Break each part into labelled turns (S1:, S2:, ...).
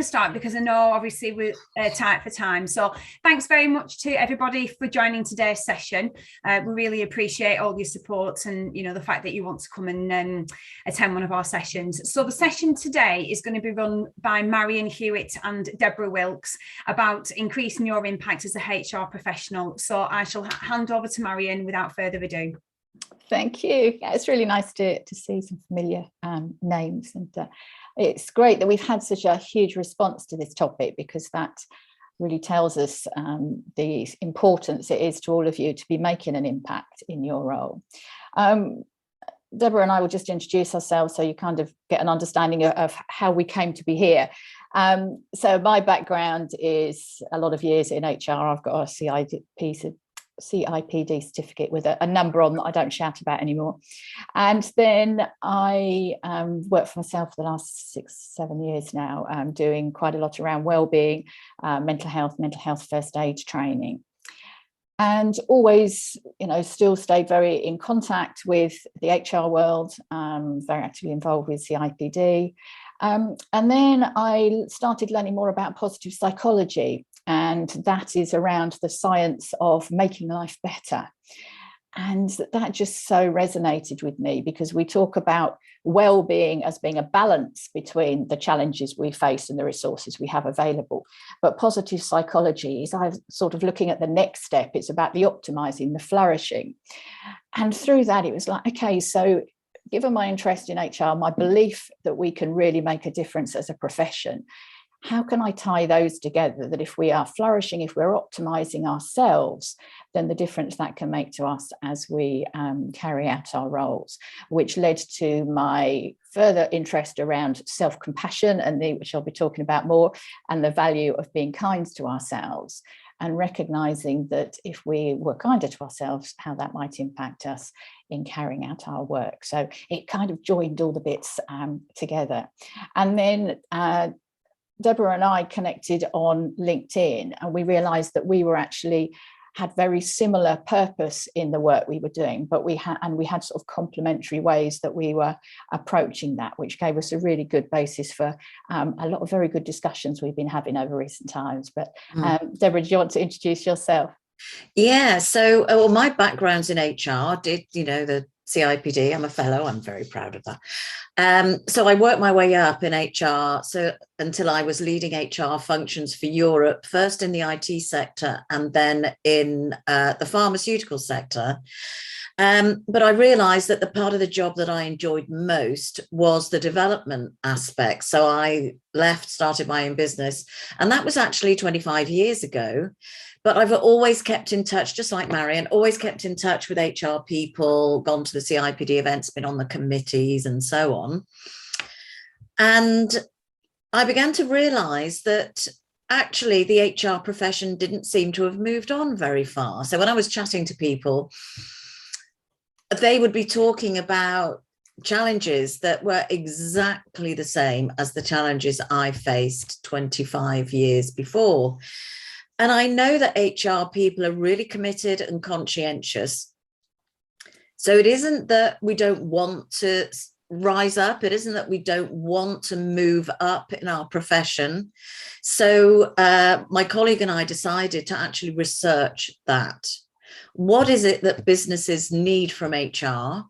S1: start because I know obviously we're tight for time. So thanks very much to everybody for joining today's session. We really appreciate all your support and, you know, the fact that you want to come and attend one of our sessions. So the session today is going to be run by Marion, Hewitt and Deborah Wilkes about increasing your impact as a HR professional. So I shall hand over to Marion without further ado.
S2: Thank you. Yeah, it's really nice to see some familiar names, and it's great that we've had such a huge response to this topic, because that really tells us the importance it is to all of you to be making an impact in your role. Deborah and I will just introduce ourselves so you kind of get an understanding of how we came to be here. So my background is a lot of years in HR. I've got a CIPD certificate with a number on that I don't shout about anymore. And then I worked for myself for the last 6-7 years now, doing quite a lot around wellbeing, mental health first aid training. And always, you know, still stayed very in contact with the HR world, very actively involved with CIPD. And then I started learning more about positive psychology, and that is around the science of making life better. And that just so resonated with me, because we talk about well-being as being a balance between the challenges we face and the resources we have available. But positive psychology is sort of looking at the next step. It's about the optimizing, the flourishing. And through that, it was like, okay, so given my interest in HR, my belief that we can really make a difference as a profession, how can I tie those together, that if we are flourishing, if we're optimizing ourselves, then the difference that can make to us as we carry out our roles, which led to my further interest around self-compassion, and which I'll be talking about more, and the value of being kind to ourselves, and recognizing that if we were kinder to ourselves, how that might impact us in carrying out our work. So it kind of joined all the bits together. And then Deborah and I connected on LinkedIn, and we realized that we were actually had very similar purpose in the work we were doing, but we had sort of complementary ways that we were approaching that, which gave us a really good basis for a lot of very good discussions we've been having over recent times. But Deborah, do you want to introduce yourself?
S3: Yeah, so well, my background's in HR, did, you know, the CIPD, I'm a fellow, I'm very proud of that. So I worked my way up in HR until I was leading HR functions for Europe, first in the IT sector and then in the pharmaceutical sector. But I realized that the part of the job that I enjoyed most was the development aspect. So I started my own business, and that was actually 25 years ago. But I've always kept in touch, just like Marion, always kept in touch with HR people, gone to the CIPD events, been on the committees and so on. And I began to realize that actually the HR profession didn't seem to have moved on very far. So when I was chatting to people, they would be talking about challenges that were exactly the same as the challenges I faced 25 years before. And I know that HR people are really committed and conscientious. So it isn't that we don't want to rise up. It isn't that we don't want to move up in our profession. So my colleague and I decided to actually research that. What is it that businesses need from HR?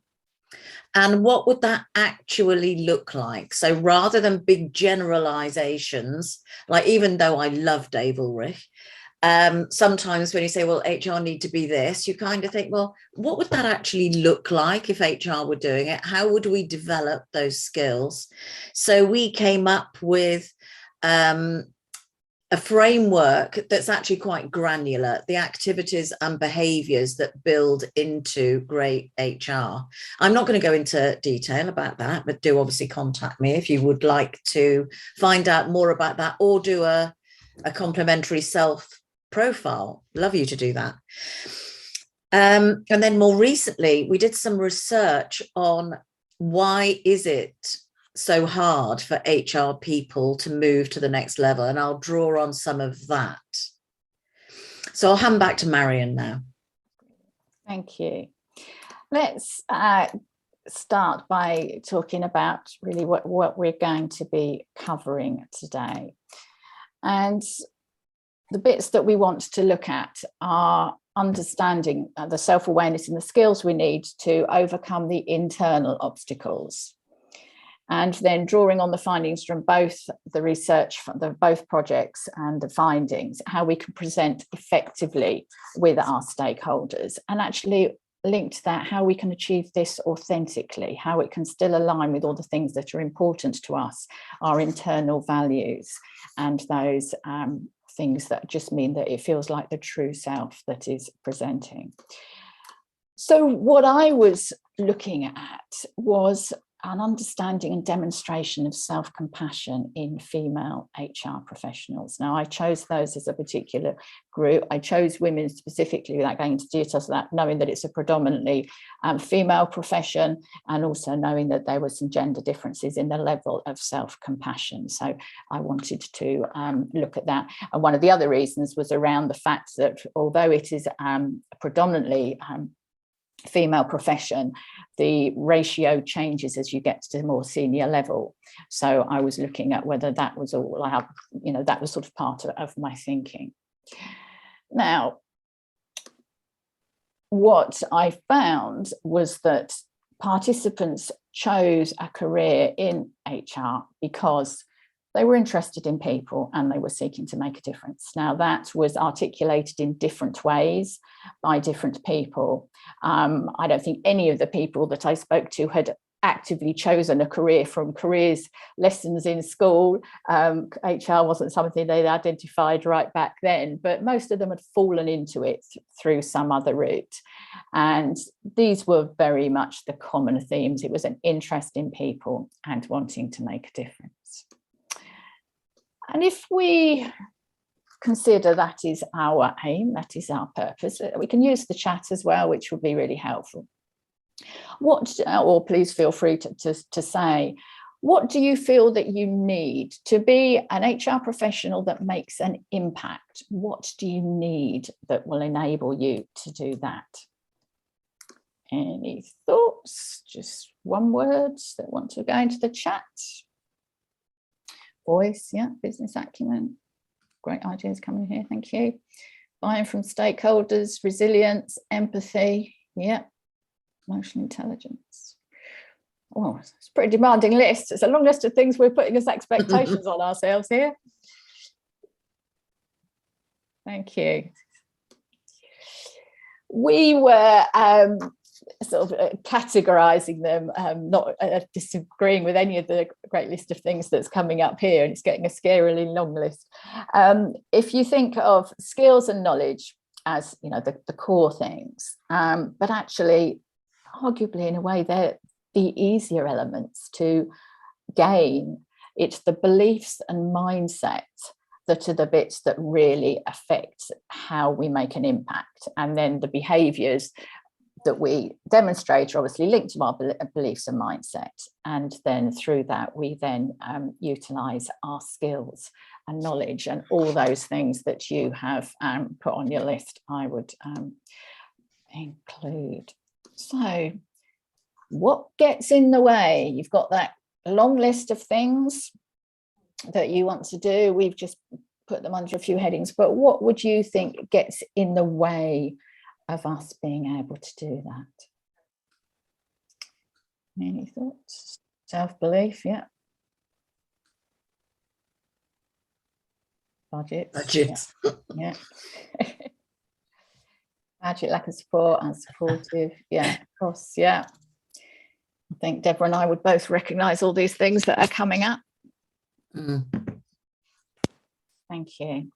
S3: And what would that actually look like? So rather than big generalizations, like, even though I love Dave Ulrich, sometimes when you say, well, HR need to be this, you kind of think, well, what would that actually look like if HR were doing it? How would we develop those skills? So we came up with a framework that's actually quite granular, the activities and behaviours that build into great HR. I'm not going to go into detail about that, but do obviously contact me if you would like to find out more about that, or do a complimentary self-profile. Love you to do that. And then more recently, we did some research on why is it so hard for HR people to move to the next level, and I'll draw on some of that. So I'll hand back to Marion now.
S2: Thank you. Let's start by talking about really what we're going to be covering today. And the bits that we want to look at are understanding the self-awareness and the skills we need to overcome the internal obstacles. And then drawing on the findings from both the research, from both projects and the findings, how we can present effectively with our stakeholders, and actually linked to that, how we can achieve this authentically, how it can still align with all the things that are important to us, our internal values, and those things that just mean that it feels like the true self that is presenting. So what I was looking at was an understanding and demonstration of self-compassion in female HR professionals. Now, I chose those as a particular group. I chose women specifically without going into details of that, knowing that it's a predominantly female profession, and also knowing that there were some gender differences in the level of self-compassion. So I wanted to look at that. And one of the other reasons was around the fact that although it is predominantly female profession, the ratio changes as you get to the more senior level. So I was looking at whether that was all I have, that was sort of part of my thinking. Now, what I found was that participants chose a career in HR because they were interested in people and they were seeking to make a difference. Now, that was articulated in different ways by different people. I don't think any of the people that I spoke to had actively chosen a career from careers lessons in school. HR wasn't something they identified right back then, but most of them had fallen into it through some other route. And these were very much the common themes. It was an interest in people and wanting to make a difference. And if we consider that is our aim, that is our purpose, we can use the chat as well, which would be really helpful. Or please feel free to say, what do you feel that you need to be an HR professional that makes an impact? What do you need that will enable you to do that? Any thoughts? Just one word that want to go into the chat. Voice, yeah, business acumen. Great ideas coming here, thank you. Buy-in from stakeholders, resilience, empathy, yeah. Emotional intelligence. Oh, it's a pretty demanding list. It's a long list of things we're putting as expectations on ourselves here. Thank you. We were sort of categorizing them, not disagreeing with any of the great list of things that's coming up here, and it's getting a scarily long list. If you think of skills and knowledge as the core things, but actually arguably in a way they're the easier elements to gain. It's the beliefs and mindset that are the bits that really affect how we make an impact, and then the behaviors that we demonstrate are obviously linked to our beliefs and mindset, and then through that we then utilize our skills and knowledge, and all those things that you have put on your list I would include. So what gets in the way? You've got that long list of things that you want to do. We've just put them under a few headings, but what would you think gets in the way of us being able to do that? Any thoughts? Self-belief, yeah. Budgets. Yeah. Budget, lack of support, unsupportive, yeah, of course, yeah. I think Deborah and I would both recognise all these things that are coming up. Thank you.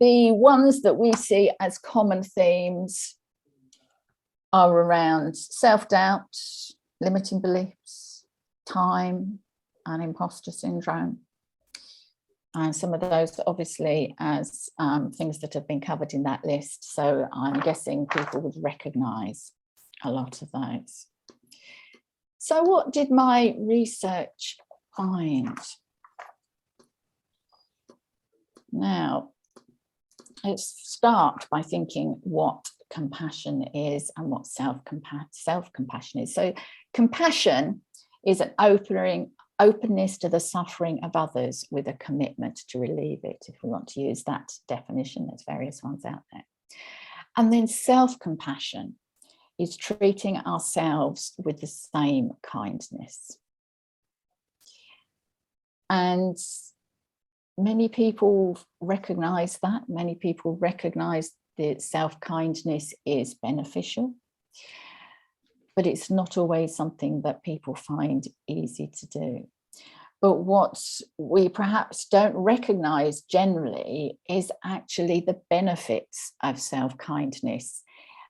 S2: The ones that we see as common themes are around self-doubt, limiting beliefs, time, and imposter syndrome. And some of those obviously as things that have been covered in that list. So I'm guessing people would recognise a lot of those. So what did my research find? Now, let's start by thinking what compassion is and what self-compassion is. So compassion is an opening openness to the suffering of others with a commitment to relieve it, if we want to use that definition. There's various ones out there. And then self-compassion is treating ourselves with the same kindness. And many people recognize that. Many people recognize that self-kindness is beneficial, but it's not always something that people find easy to do. But what we perhaps don't recognize generally is actually the benefits of self-kindness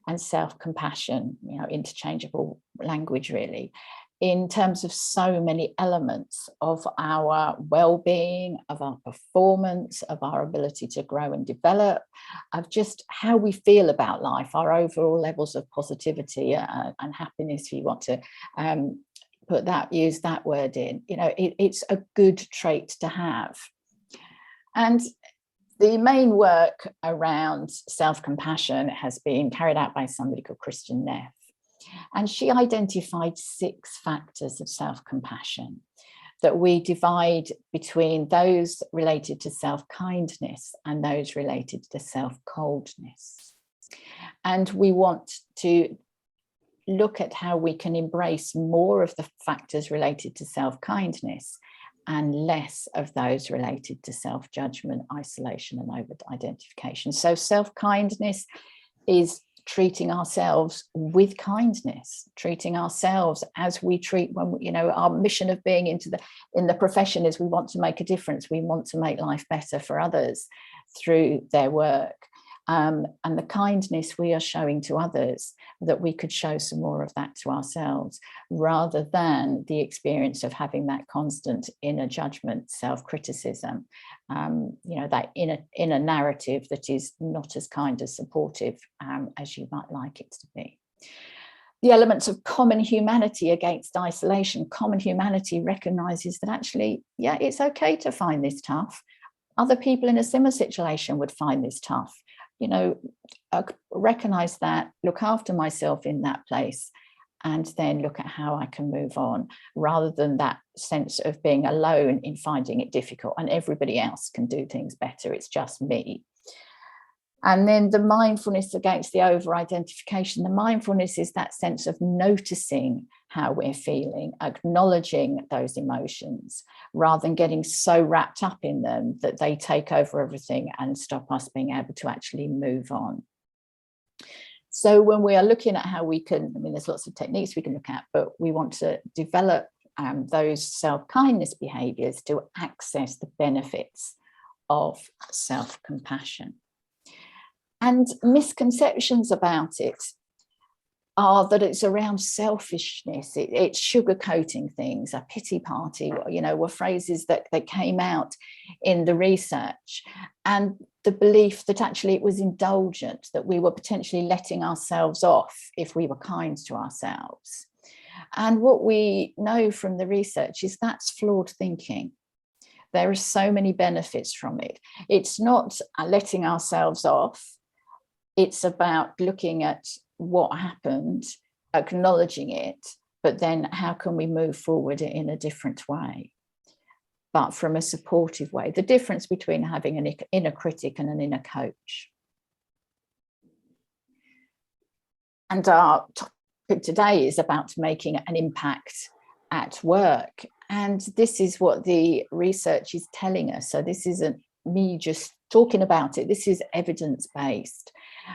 S2: and self-compassion, you know, interchangeable language really, in terms of so many elements of our well-being, of our performance, of our ability to grow and develop, of just how we feel about life, our overall levels of positivity and happiness, if you want to use that word in. You know, it's a good trait to have. And the main work around self-compassion has been carried out by somebody called Christian Neff. And she identified 6 factors of self-compassion that we divide between those related to self-kindness and those related to self-coldness. And we want to look at how we can embrace more of the factors related to self-kindness and less of those related to self-judgment, isolation, and over-identification. So self-kindness is treating ourselves with kindness, treating ourselves as we treat when, you know, our mission of being in the profession is we want to make a difference. We want to make life better for others through their work. And the kindness we are showing to others, that we could show some more of that to ourselves, rather than the experience of having that constant inner judgment, self-criticism, you know, that inner narrative that is not as kind as supportive as you might like it to be. The elements of common humanity against isolation. Common humanity recognizes that actually, yeah, it's okay to find this tough. Other people in a similar situation would find this tough. You know, recognize that, look after myself in that place, and then look at how I can move on, rather than that sense of being alone in finding it difficult and everybody else can do things better, it's just me. And then the mindfulness against the over-identification. The mindfulness is that sense of noticing how we're feeling, acknowledging those emotions, rather than getting so wrapped up in them that they take over everything and stop us being able to actually move on. So when we are looking at how we can, I mean, there's lots of techniques we can look at, but we want to develop those self-kindness behaviours to access the benefits of self-compassion. And misconceptions about it are that it's around selfishness, it's sugarcoating things, a pity party, you know, were phrases that came out in the research, and the belief that actually it was indulgent, that we were potentially letting ourselves off if we were kind to ourselves. And what we know from the research is that's flawed thinking. There are so many benefits from it. It's not letting ourselves off. It's about looking at what happened, acknowledging it, but then how can we move forward in a different way, but from a supportive way. The difference between having an inner critic and an inner coach. And our topic today is about making an impact at work. And this is what the research is telling us. So this isn't me just talking about it. This is evidence-based.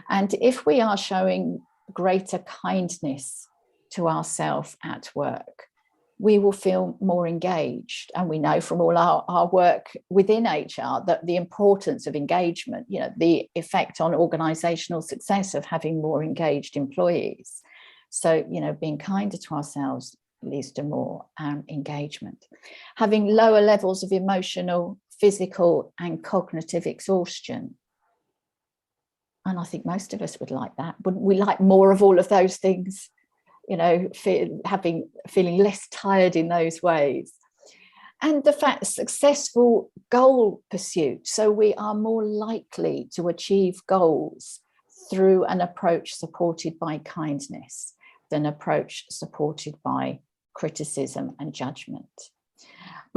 S2: And if we are showing greater kindness to ourselves at work, we will feel more engaged. And we know from all our work within HR that the importance of engagement, you know, the effect on organizational success of having more engaged employees. So, you know, being kinder to ourselves leads to more engagement. Having lower levels of emotional, physical and cognitive exhaustion. And I think most of us would like that. Wouldn't we like more of all of those things? You know, feeling less tired in those ways. And the fact successful goal pursuit. So we are more likely to achieve goals through an approach supported by kindness than an approach supported by criticism and judgment.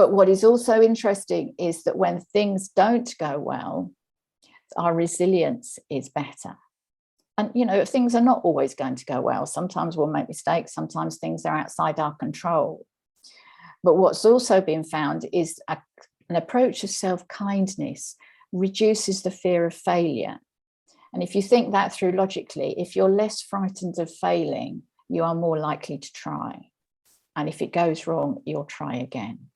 S2: But what is also interesting is that when things don't go well, our resilience is better. And, you know, things are not always going to go well. Sometimes we'll make mistakes. Sometimes things are outside our control. But what's also been found is an approach of self-kindness reduces the fear of failure. And if you think that through logically, if you're less frightened of failing, you are more likely to try. And if it goes wrong, you'll try again.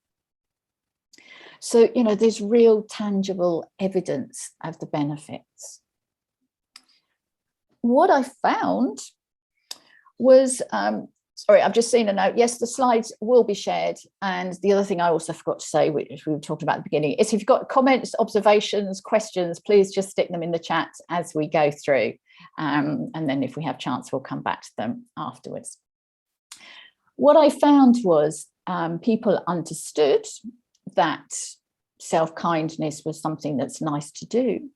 S2: So, you know, there's real tangible evidence of the benefits. What I found was, sorry, I've just seen a note. Yes, the slides will be shared. And the other thing I also forgot to say, which we talked about at the beginning, is if you've got comments, observations, questions, please just stick them in the chat as we go through. And then if we have chance, we'll come back to them afterwards. What I found was people understood that self-kindness was something that's nice to do.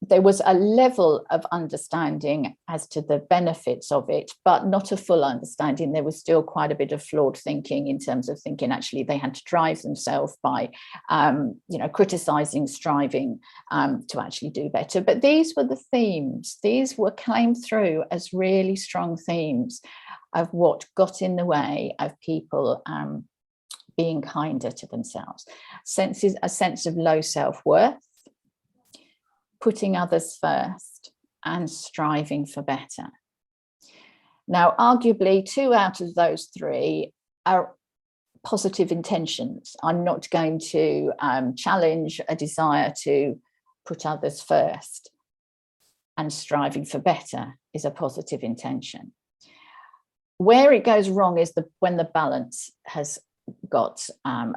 S2: There was a level of understanding as to the benefits of it, but not a full understanding. There was still quite a bit of flawed thinking in terms of thinking actually they had to drive themselves by, you know, criticizing, striving to actually do better. But these were the themes. These were claimed through as really strong themes of what got in the way of people being kinder to themselves. A sense of low self-worth, putting others first, and striving for better. Now, arguably, 2 out of those 3 are positive intentions. I'm not going to challenge a desire to put others first, and striving for better is a positive intention. Where it goes wrong is when the balance has got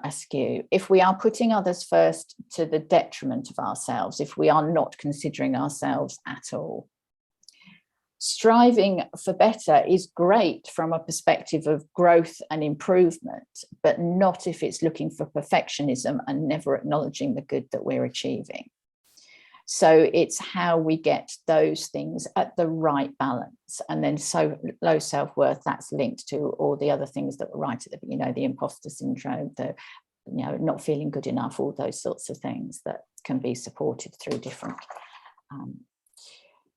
S2: askew. If we are putting others first to the detriment of ourselves, if we are not considering ourselves at all. Striving for better is great from a perspective of growth and improvement, but not if it's looking for perfectionism and never acknowledging the good that we're achieving. So it's how we get those things at the right balance. And then so low self-worth, that's linked to all the other things that were right at the, you know, the imposter syndrome, the, you know, not feeling good enough, all those sorts of things that can be supported through different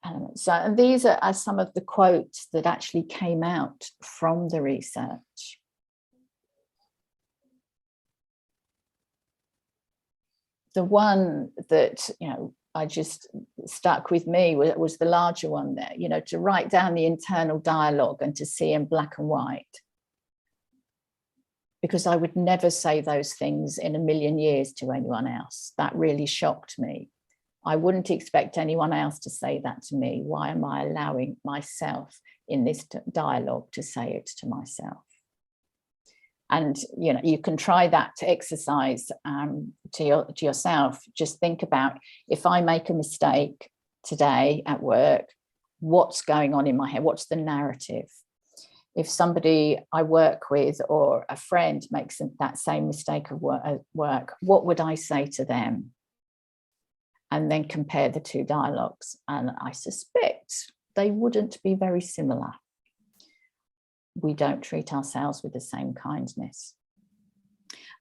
S2: elements. So, and these are some of the quotes that actually came out from the research. The one that, you know, I just stuck with me was the larger one there, you know, to write down the internal dialogue and to see in black and white. Because I would never say those things in a million years to anyone else. That really shocked me. I wouldn't expect anyone else to say that to me. Why am I allowing myself in this dialogue to say it to myself? And, you know, you can try that exercise to yourself. Just think about, if I make a mistake today at work, what's going on in my head? What's the narrative? If somebody I work with or a friend makes that same mistake at work, what would I say to them? And then compare the 2 dialogues. And I suspect they wouldn't be very similar. We don't treat ourselves with the same kindness.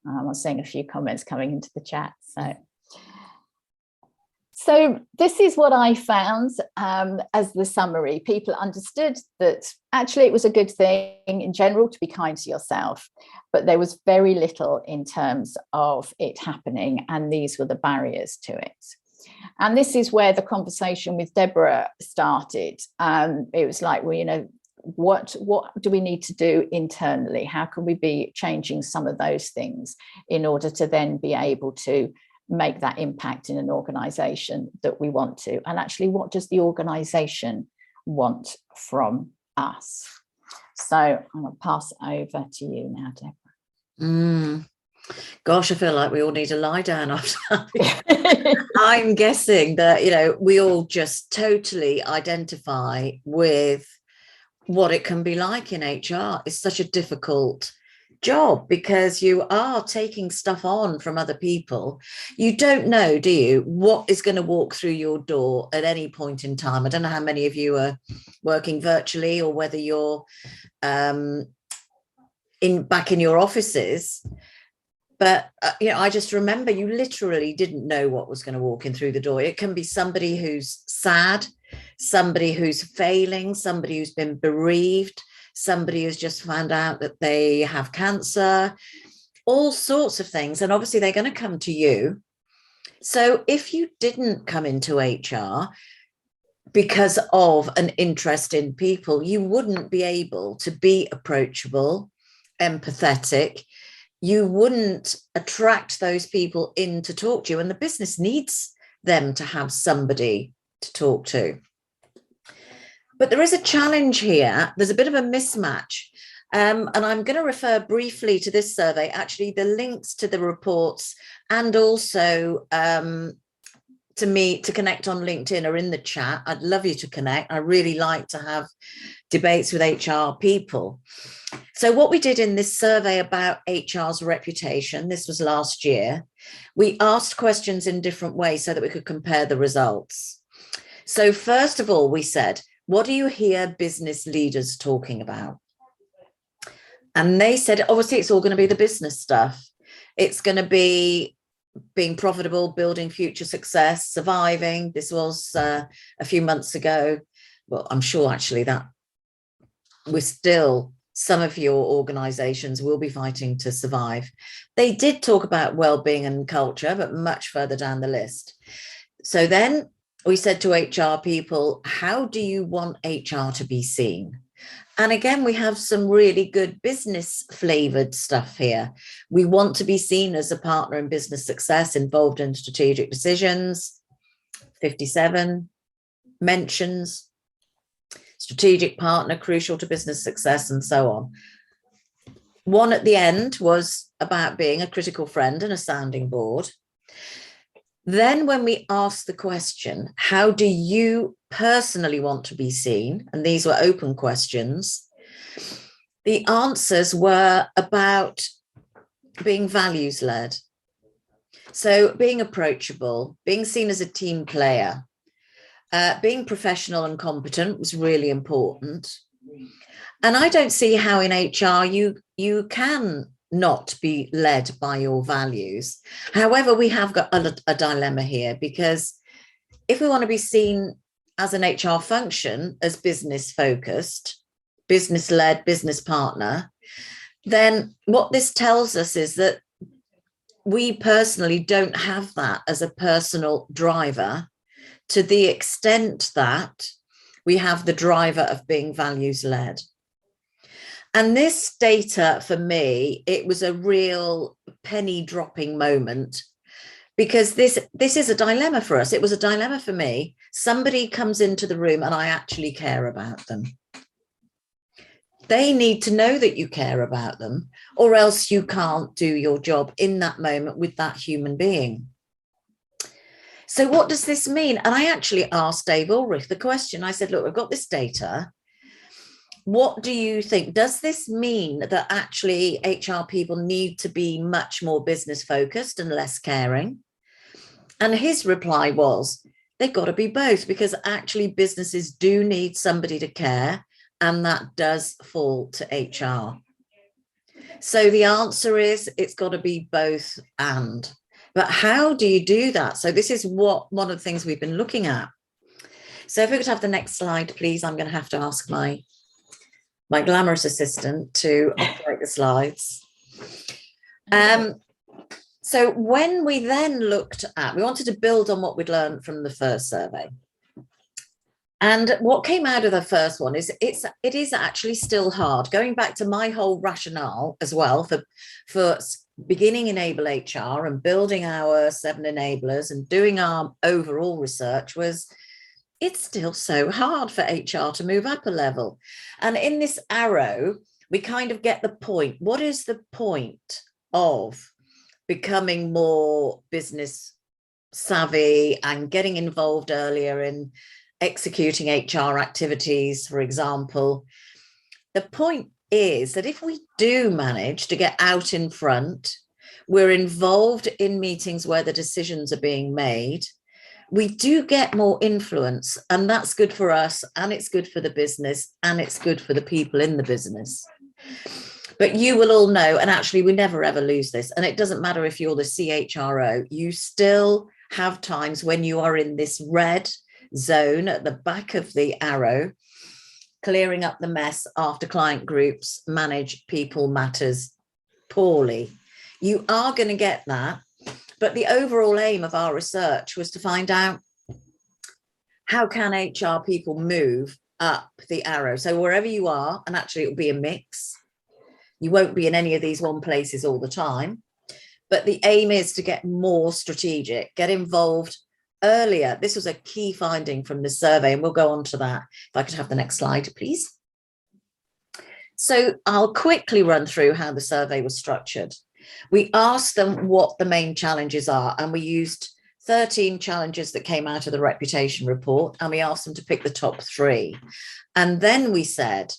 S2: I'm seeing a few comments coming into the chat. So this is what I found as the summary. People understood that actually it was a good thing in general to be kind to yourself, but there was very little in terms of it happening, and these were the barriers to it. And this is where the conversation with Deborah started. It was like, well, you know, what do we need to do internally? How can we be changing some of those things in order to then be able to make that impact in an organization that we want to? And actually, what does the organization want from us? So I'm going to pass over to you now, Deborah.
S3: Gosh, I feel like we all need a lie down after that. I'm guessing that, you know, we all just totally identify with what it can be like in HR. It's such a difficult job because you are taking stuff on from other people. You don't know, do you, what is going to walk through your door at any point in time. I don't know how many of you are working virtually or whether you're back in your offices. But, I just remember you literally didn't know what was going to walk in through the door. It can be somebody who's sad, somebody who's failing, somebody who's been bereaved, somebody who's just found out that they have cancer, all sorts of things. And obviously they're going to come to you. So if you didn't come into HR because of an interest in people, you wouldn't be able to be approachable, empathetic. You wouldn't attract those people in to talk to you. And the business needs them to have somebody to talk to. But there is a challenge here. There's a bit of a mismatch. And I'm going to refer briefly to this survey. Actually, the links to the reports and also to connect on LinkedIn are in the chat. I'd love you to connect. I really like to have debates with HR people. So what we did in this survey about HR's reputation, this was last year, we asked questions in different ways so that we could compare the results. So first of all, we said, what do you hear business leaders talking about? And they said, obviously, it's all going to be the business stuff. It's going to be being profitable, building future success, surviving. This was a few months ago. Well, I'm sure actually that some of your organizations will be fighting to survive. They did talk about well-being and culture, but much further down the list. So then we said to HR people, how do you want HR to be seen? And again, we have some really good business flavored stuff here. We want to be seen as a partner in business success, involved in strategic decisions. 57 mentions strategic partner, crucial to business success, and so on. One at the end was about being a critical friend and a sounding board. Then when we asked the question, how do you personally want to be seen? And these were open questions. The answers were about being values-led. So being approachable, being seen as a team player, being professional and competent was really important. And I don't see how in HR you can not be led by your values. However, we have got a dilemma here, because if we want to be seen as an HR function as business focused, business led, business partner, then what this tells us is that we personally don't have that as a personal driver to the extent that we have the driver of being values led. And this data, for me, it was a real penny dropping moment, because this is a dilemma for us. It was a dilemma for me. Somebody comes into the room and I actually care about them. They need to know that you care about them, or else you can't do your job in that moment with that human being. So what does this mean? And I actually asked Dave Ulrich the question. I said, look, we've got this data. What do you think? Does this mean that actually HR people need to be much more business focused and less caring? And his reply was, they've got to be both, because actually businesses do need somebody to care, and that does fall to HR. So the answer is it's got to be both and. But how do you do that? So this is one of the things we've been looking at. So if we could have the next slide, please. I'm going to have to ask my glamorous assistant to operate the slides. So when we then looked at, we wanted to build on what we'd learned from the first survey. And what came out of the first one is it is actually still hard. Going back to my whole rationale as well for beginning Enable HR and building our 7 enablers and doing our overall research was, it's still so hard for HR to move up a level. And in this arrow, we kind of get the point. What is the point of becoming more business savvy and getting involved earlier in executing HR activities, for example? The point is that if we do manage to get out in front, we're involved in meetings where the decisions are being made, we do get more influence, and that's good for us, and it's good for the business, and it's good for the people in the business. But you will all know, and actually we never ever lose this, and it doesn't matter if you're the CHRO, you still have times when you are in this red zone at the back of the arrow, clearing up the mess after client groups manage people matters poorly. You are going to get that. But the overall aim of our research was to find out, how can HR people move up the arrow? So wherever you are, and actually it'll be a mix. You won't be in any of these one places all the time. But the aim is to get more strategic, get involved earlier. This was a key finding from the survey, and we'll go on to that. If I could have the next slide, please. So I'll quickly run through how the survey was structured. We asked them what the main challenges are, and we used 13 challenges that came out of the reputation report, and we asked them to pick the top 3. And then we said,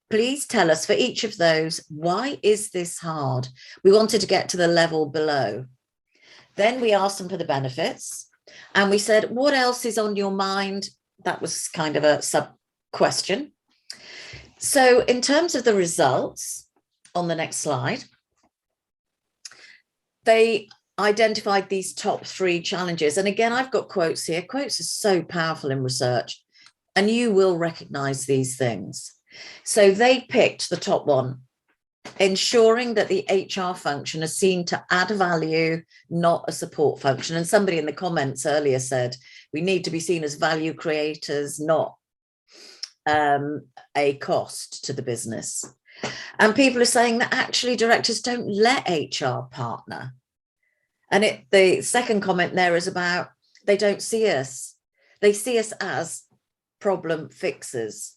S3: please tell us for each of those, why is this hard? We wanted to get to the level below. Then we asked them for the benefits, and we said, what else is on your mind? That was kind of a sub question. So in terms of the results, on the next slide, they identified these top 3 challenges. And again, I've got quotes here. Quotes are so powerful in research, and you will recognize these things. So they picked the top one, ensuring that the HR function is seen to add value, not a support function. And somebody in the comments earlier said, we need to be seen as value creators, not a cost to the business. And people are saying that actually directors don't let HR partner. And the second comment there is about, they don't see us. They see us as problem fixers.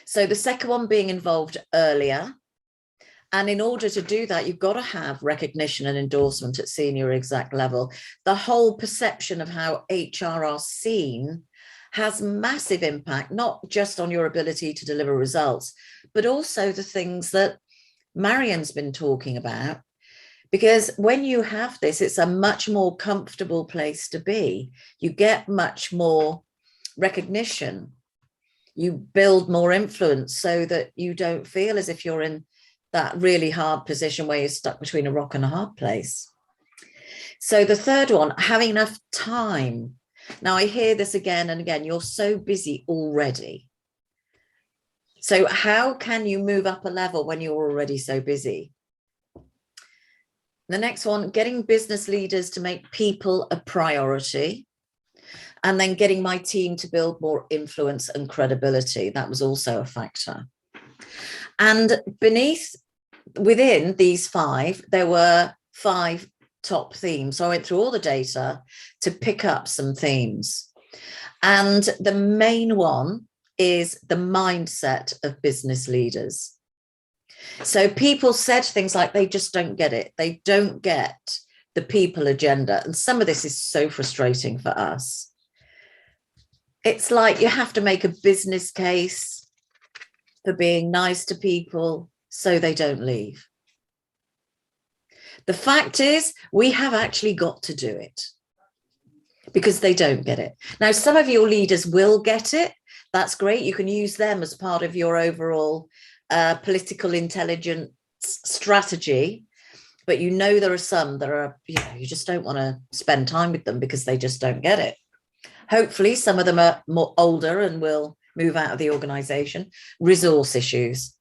S3: So the second one, being involved earlier. And in order to do that, you've got to have recognition and endorsement at senior exec level. The whole perception of how HR are seen has massive impact, not just on your ability to deliver results, but also the things that Marion's been talking about. Because when you have this, it's a much more comfortable place to be. You get much more recognition. You build more influence so that you don't feel as if you're in that really hard position where you're stuck between a rock and a hard place. So the third one, having enough time. Now I hear this again and again, you're so busy already. So how can you move up a level when you're already so busy? The next one, getting business leaders to make people a priority, and then getting my team to build more influence and credibility. That was also a factor. And within these 5, there were 5 top themes. So I went through all the data to pick up some themes. And the main one is the mindset of business leaders. So people said things like they just don't get it. They don't get the people agenda. And some of this is so frustrating for us. It's like you have to make a business case for being nice to people so they don't leave. The fact is, we have actually got to do it because they don't get it. Now, some of your leaders will get it. That's great. You can use them as part of your overall political intelligence strategy. But you know there are some that are, you just don't want to spend time with them because they just don't get it. Hopefully, some of them are more older and will move out of the organization. Resource issues.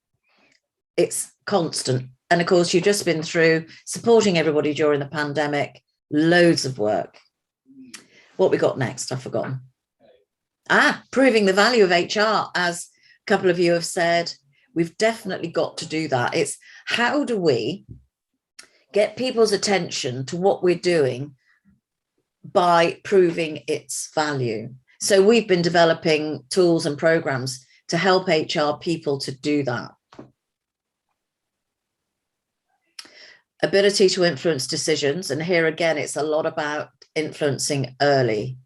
S3: It's constant. And of course, you've just been through supporting everybody during the pandemic, loads of work. What we got next? I've forgotten. Proving the value of HR, as a couple of you have said, we've definitely got to do that. It's how do we get people's attention to what we're doing by proving its value? So we've been developing tools and programs to help HR people to do that. Ability to influence decisions. And here again, it's a lot about influencing early.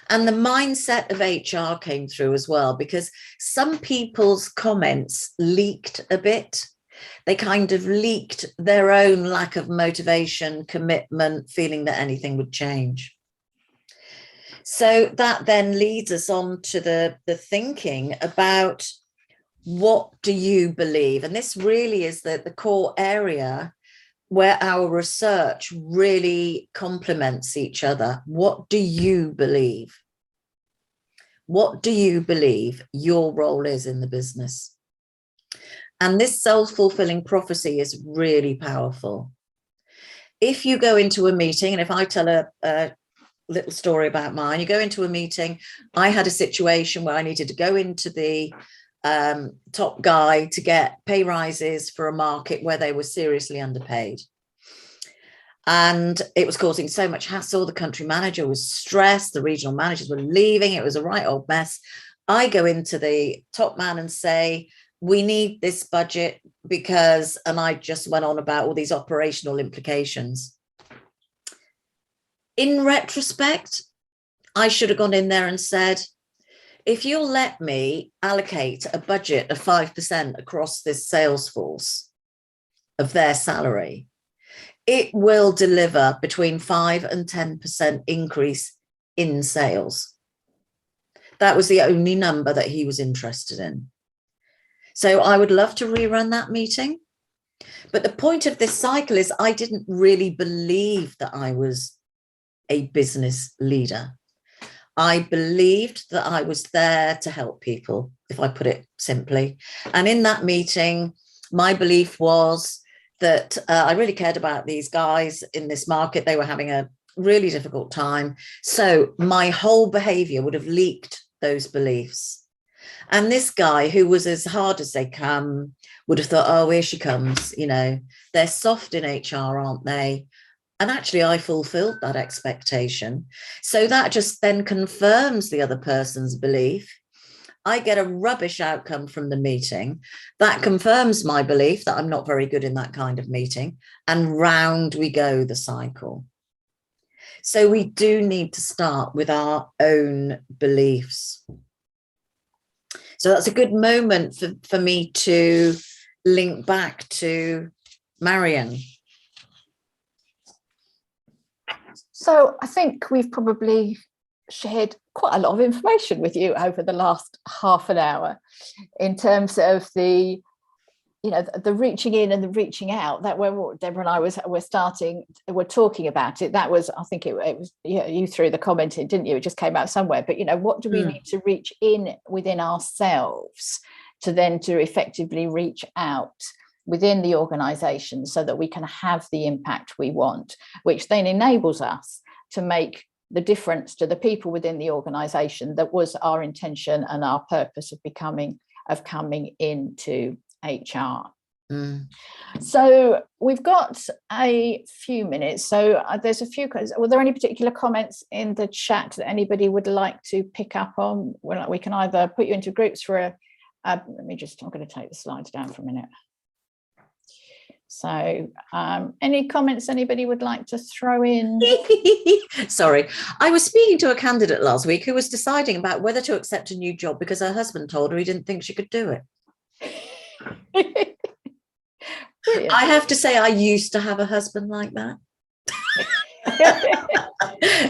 S3: And the mindset of HR came through as well, because some people's comments leaked a bit. They kind of leaked their own lack of motivation, commitment, feeling that anything would change. So that then leads us on to the thinking about What do you believe? And this really is the core area where our research really complements each other. What do you believe? What do you believe your role is in the business? And this self-fulfilling prophecy is really powerful. If you go into a meeting, and if I tell a little story about mine, you go into a meeting, I had a situation where I needed to go into the top guy to get pay rises for a market where they were seriously underpaid. And it was causing so much hassle. The country manager was stressed. The regional managers were leaving. It was a right old mess. I go into the top man and say, we need this budget because, and I just went on about all these operational implications. In retrospect, I should have gone in there and said, if you'll let me allocate a budget of 5% across this sales force of their salary, it will deliver between 5 and 10% increase in sales. That was the only number that he was interested in. So I would love to rerun that meeting. But the point of this cycle is I didn't really believe that I was a business leader. I believed that I was there to help people, if I put it simply. And in that meeting, my belief was that I really cared about these guys in this market. They were having a really difficult time. So my whole behavior would have leaked those beliefs. And this guy, who was as hard as they come, would have thought, oh, here she comes. You know, they're soft in HR, aren't they? And actually, I fulfilled that expectation. So that just then confirms the other person's belief. I get a rubbish outcome from the meeting. That confirms my belief that I'm not very good in that kind of meeting. And round we go, the cycle. So we do need to start with our own beliefs. So that's a good moment for me to link back to Marion.
S2: So I think we've probably shared quite a lot of information with you over the last half an hour in terms of the, you know, the reaching in and the reaching out. That when Deborah and I we're talking about it, that was, I think it was, yeah, you threw the comment in, didn't you? It just came out somewhere. But, you know, what do we need to reach in within ourselves to then to effectively reach out within the organization so that we can have the impact we want, which then enables us to make the difference to the people within the organization. That was our intention and our purpose of coming into HR. So we've got a few minutes. So there's a few. Were there any particular comments in the chat that anybody would like to pick up on? Well, we can either put you into groups for I'm going to take the slides down for a minute. So any comments anybody would like to throw in?
S3: Sorry, I was speaking to a candidate last week who was deciding about whether to accept a new job because her husband told her he didn't think she could do it. I have to say, I used to have a husband like that.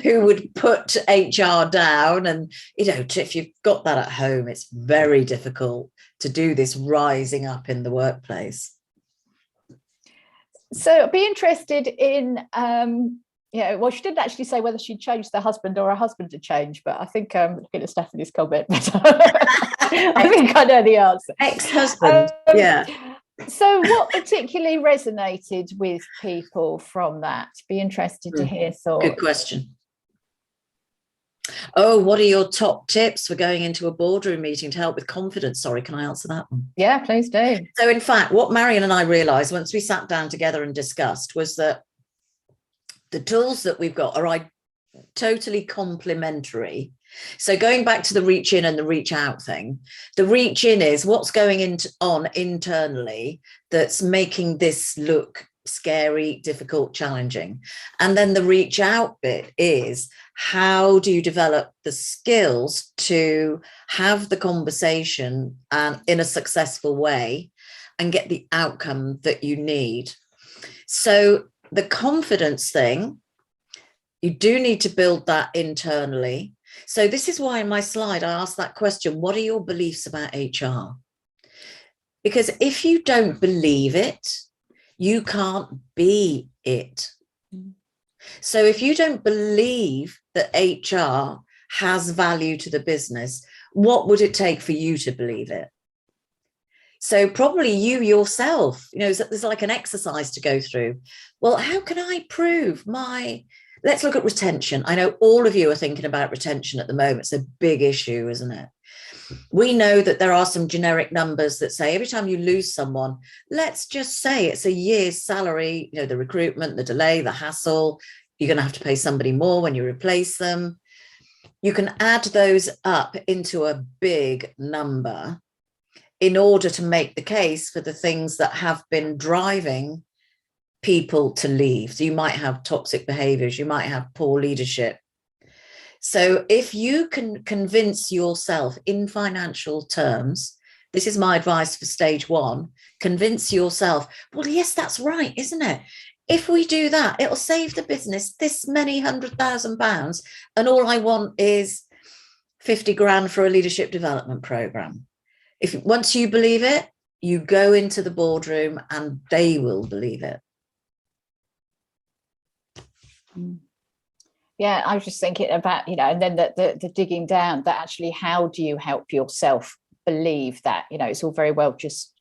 S3: Who would put HR down, and you know, if you've got that at home, it's very difficult to do this rising up in the workplace.
S2: So I'd be interested in, well, she didn't actually say whether she'd changed the husband or her husband to change, but I think looking at Stephanie's comment, I think I know the answer.
S3: Ex-husband, yeah.
S2: So what particularly resonated with people from that? Be interested to hear thoughts.
S3: Good question. Oh, what are your top tips for going into a boardroom meeting to help with confidence? Sorry, can I answer that one?
S2: Yeah, please do.
S3: So in fact, what Marion and I realized once we sat down together and discussed was that the tools that we've got are totally complementary. So going back to the reach in and the reach out thing, the reach in is what's going on internally that's making this look scary, difficult, challenging. And then the reach out bit is how do you develop the skills to have the conversation in a successful way and get the outcome that you need. So the confidence thing, you do need to build that internally. So this is why in my slide, I asked that question, what are your beliefs about HR? Because if you don't believe it, you can't be it. So if you don't believe that HR has value to the business, what would it take for you to believe it? So probably you yourself, there's like an exercise to go through. Well, how can I prove let's look at retention. I know all of you are thinking about retention at the moment. It's a big issue, isn't it? We know that there are some generic numbers that say every time you lose someone, let's just say it's a year's salary, the recruitment, the delay, the hassle, you're going to have to pay somebody more when you replace them. You can add those up into a big number in order to make the case for the things that have been driving people to leave. So you might have toxic behaviors, you might have poor leadership. So if you can convince yourself in financial terms, this is my advice for stage 1, convince yourself, well, yes, that's right, isn't it? If we do that, it'll save the business this many £100,000, and all I want is 50 grand for a leadership development program. Once you believe it, you go into the boardroom and they will believe it.
S2: Yeah, I was just thinking about, and then the digging down, that actually, how do you help yourself believe that? It's all very well just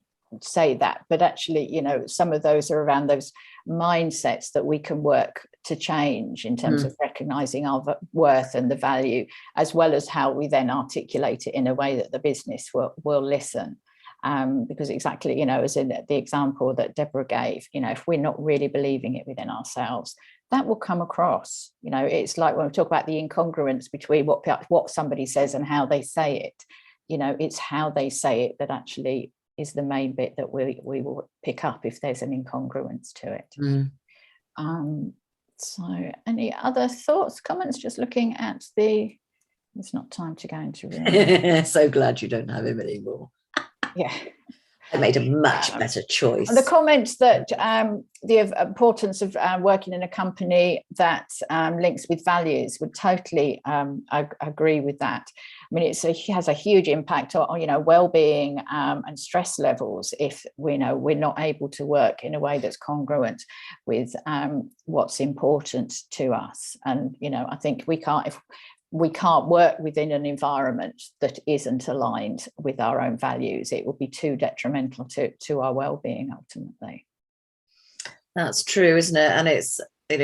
S2: say that, but actually, some of those are around those mindsets that we can work to change in terms of recognizing our worth and the value, as well as how we then articulate it in a way that the business will listen. Because exactly, as in the example that Deborah gave, if we're not really believing it within ourselves, that will come across. It's like when we talk about the incongruence between what somebody says and how they say it, it's how they say it that actually is the main bit that we will pick up if there's an incongruence to it. So any other thoughts, comments? Just looking at there's not time to go into room.
S3: So glad you don't have him anymore.
S2: Yeah.
S3: I made a much better choice.
S2: The comments that the importance of working in a company that links with values, would totally agree with that. I mean, it has a huge impact on well-being and stress levels if we're not able to work in a way that's congruent with what's important to us. And I think we can't work within an environment that isn't aligned with our own values. It will be too detrimental to our well-being ultimately.
S3: That's true, isn't it? And it's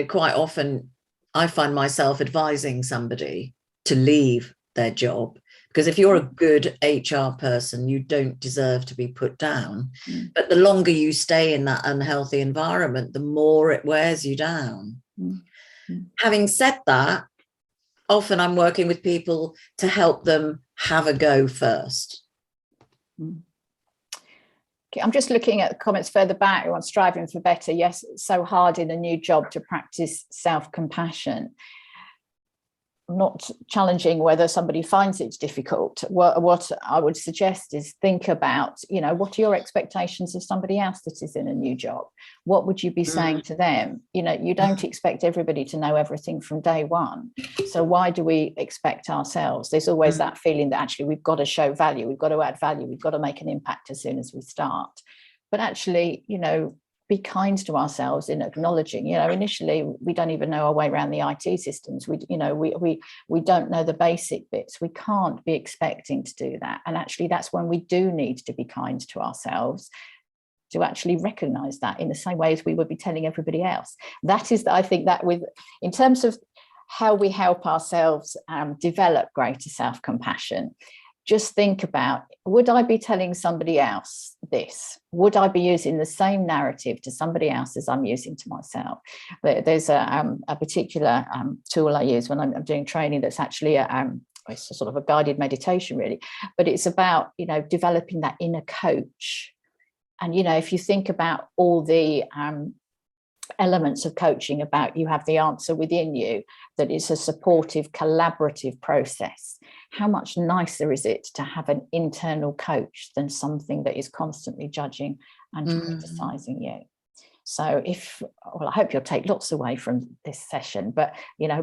S3: quite often I find myself advising somebody to leave their job, because if you're a good HR person, you don't deserve to be put down. But the longer you stay in that unhealthy environment, the more it wears you down. Having said that, often I'm working with people to help them have a go first.
S2: Okay, I'm just looking at the comments further back. Everyone's striving for better. Yes, it's so hard in a new job to practice self-compassion. Not challenging whether somebody finds it difficult. What I would suggest is think about, what are your expectations of somebody else that is in a new job? What would you be saying to them? You don't expect everybody to know everything from day one. So why do we expect ourselves? There's always that feeling that actually we've got to show value, we've got to add value, we've got to make an impact as soon as we start. But actually, be kind to ourselves in acknowledging, initially we don't even know our way around the IT systems. We don't know the basic bits. We can't be expecting to do that. And actually that's when we do need to be kind to ourselves, to actually recognize that in the same way as we would be telling everybody else. That is, I think, that in terms of how we help ourselves develop greater self-compassion, just think about, would I be telling somebody else this? Would I be using the same narrative to somebody else as I'm using to myself? There's a particular tool I use when I'm doing training that's actually it's a sort of a guided meditation, really, but it's about, developing that inner coach. And, if you think about all the elements of coaching, about you have the answer within you, that it's a supportive, collaborative process. How much nicer is it to have an internal coach than something that is constantly judging and criticizing you? So I hope you'll take lots away from this session, but,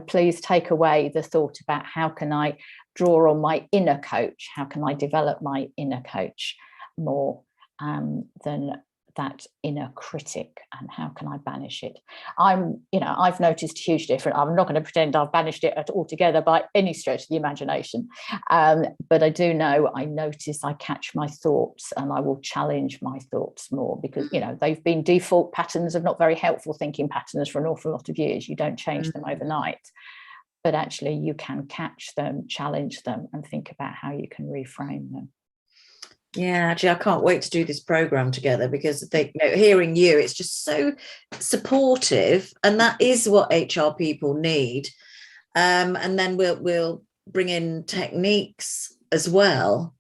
S2: please take away the thought about how can I draw on my inner coach? How can I develop my inner coach more? than that inner critic. And how can I banish it? I've noticed a huge difference. I'm not going to pretend I've banished it altogether by any stretch of the imagination, but I do know I notice I catch my thoughts, and I will challenge my thoughts more, because they've been default patterns of not very helpful thinking patterns for an awful lot of years. You don't change them overnight, but actually you can catch them, challenge them, and think about how you can reframe them.
S3: Yeah, actually, I can't wait to do this program together, because hearing you, it's just so supportive, and that is what HR people need. And then we'll bring in techniques as well.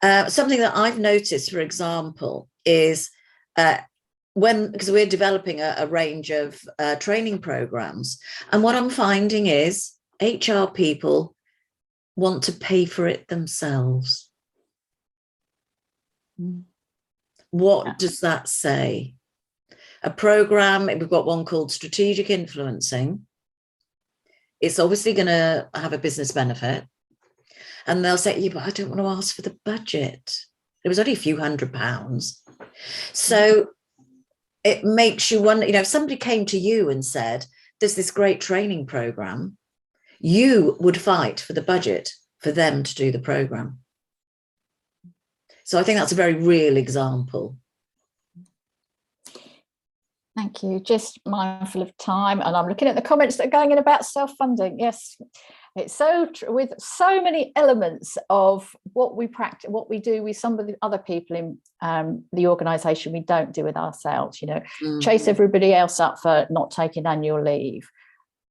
S3: Something that I've noticed, for example, is because we're developing a range of training programs, and what I'm finding is HR people want to pay for it themselves. What does that say? A program, we've got one called Strategic Influencing. It's obviously going to have a business benefit. And they'll say, yeah, but I don't want to ask for the budget. It was only a few £100. So it makes you wonder, if somebody came to you and said, there's this great training program, you would fight for the budget for them to do the program. So I think that's a very real example.
S2: Thank you. Just mindful of time, and I'm looking at the comments that are going in about self-funding. Yes, it's so true, with so many elements of what we practice, what we do with some of the other people in the organisation, we don't do with ourselves. Chase everybody else up for not taking annual leave,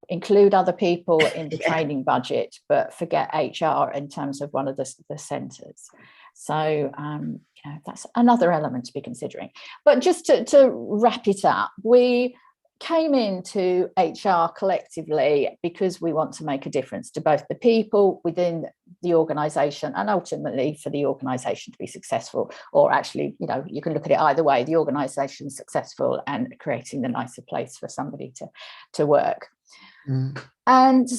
S2: include other people in the training budget, but forget HR in terms of one of the centres. So that's another element to be considering. But just to wrap it up, we came into HR collectively because we want to make a difference to both the people within the organisation, and ultimately for the organisation to be successful. Or actually, you can look at it either way: the organisation successful and creating the nicer place for somebody to work. And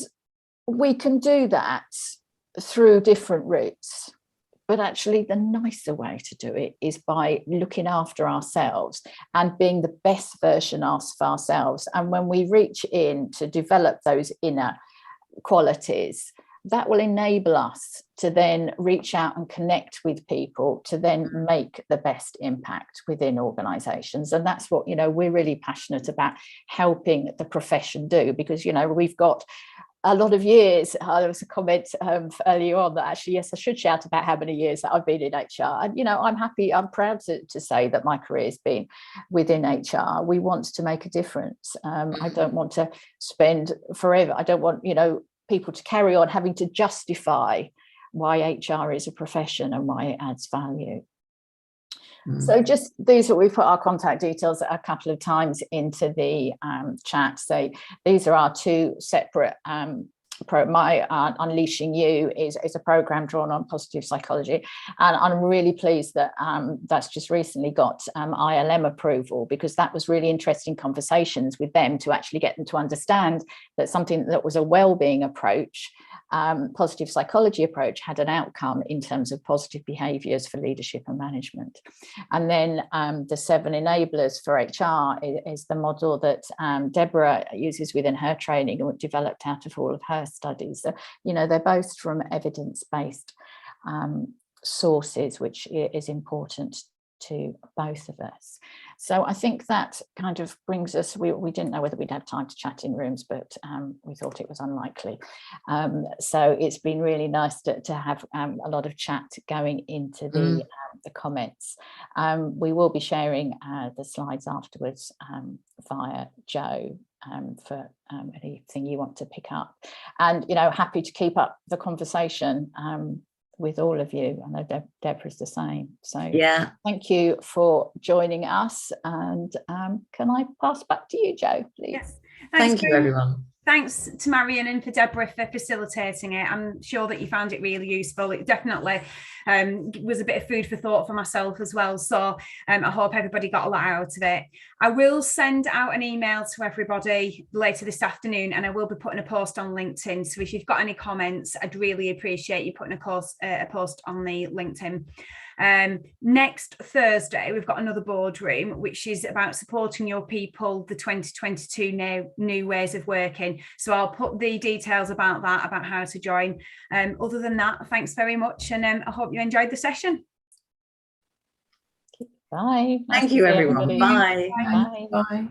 S2: we can do that through different routes. But actually, the nicer way to do it is by looking after ourselves and being the best version of ourselves. And when we reach in to develop those inner qualities, that will enable us to then reach out and connect with people to then make the best impact within organisations. And that's what, we're really passionate about helping the profession do, because, we've got a lot of years. There was a comment earlier on that actually, yes, I should shout about how many years that I've been in HR. And, I'm proud to say that my career has been within HR. We want to make a difference. I don't want to spend forever. I don't want, people to carry on having to justify why HR is a profession and why it adds value. So just we've put our contact details a couple of times into the chat. So these are our two separate my Unleashing You is a program drawn on positive psychology, and I'm really pleased that that's just recently got ILM approval, because that was really interesting conversations with them to actually get them to understand that something that was a well-being approach, positive psychology approach, had an outcome in terms of positive behaviours for leadership and management. And then the 7 enablers for HR is the model that Deborah uses within her training and developed out of all of her studies. So, they're both from evidence-based sources, which is important to both of us. So I think that kind of brings us, we didn't know whether we'd have time to chat in rooms, but we thought it was unlikely. So it's been really nice to have a lot of chat going into the comments. We will be sharing the slides afterwards via Joe for anything you want to pick up. And, happy to keep up the conversation with all of you. I know Deborah's the same. So yeah, thank you for joining us. And can I pass back to you, Joe, please?
S1: Yes.
S3: Thank you, everyone.
S1: Thanks to Marion and for Deborah for facilitating it. I'm sure that you found it really useful. It definitely was a bit of food for thought for myself as well. So I hope everybody got a lot out of it. I will send out an email to everybody later this afternoon, and I will be putting a post on LinkedIn. So if you've got any comments, I'd really appreciate you putting a post on the LinkedIn. Next Thursday, we've got another boardroom, which is about supporting your people, the 2022 new ways of working. So I'll put the details about that, about how to join. Other than that, thanks very much, and I hope you enjoyed the session.
S2: Bye.
S3: Thank you, everyone. Bye.
S2: Bye.
S4: Bye.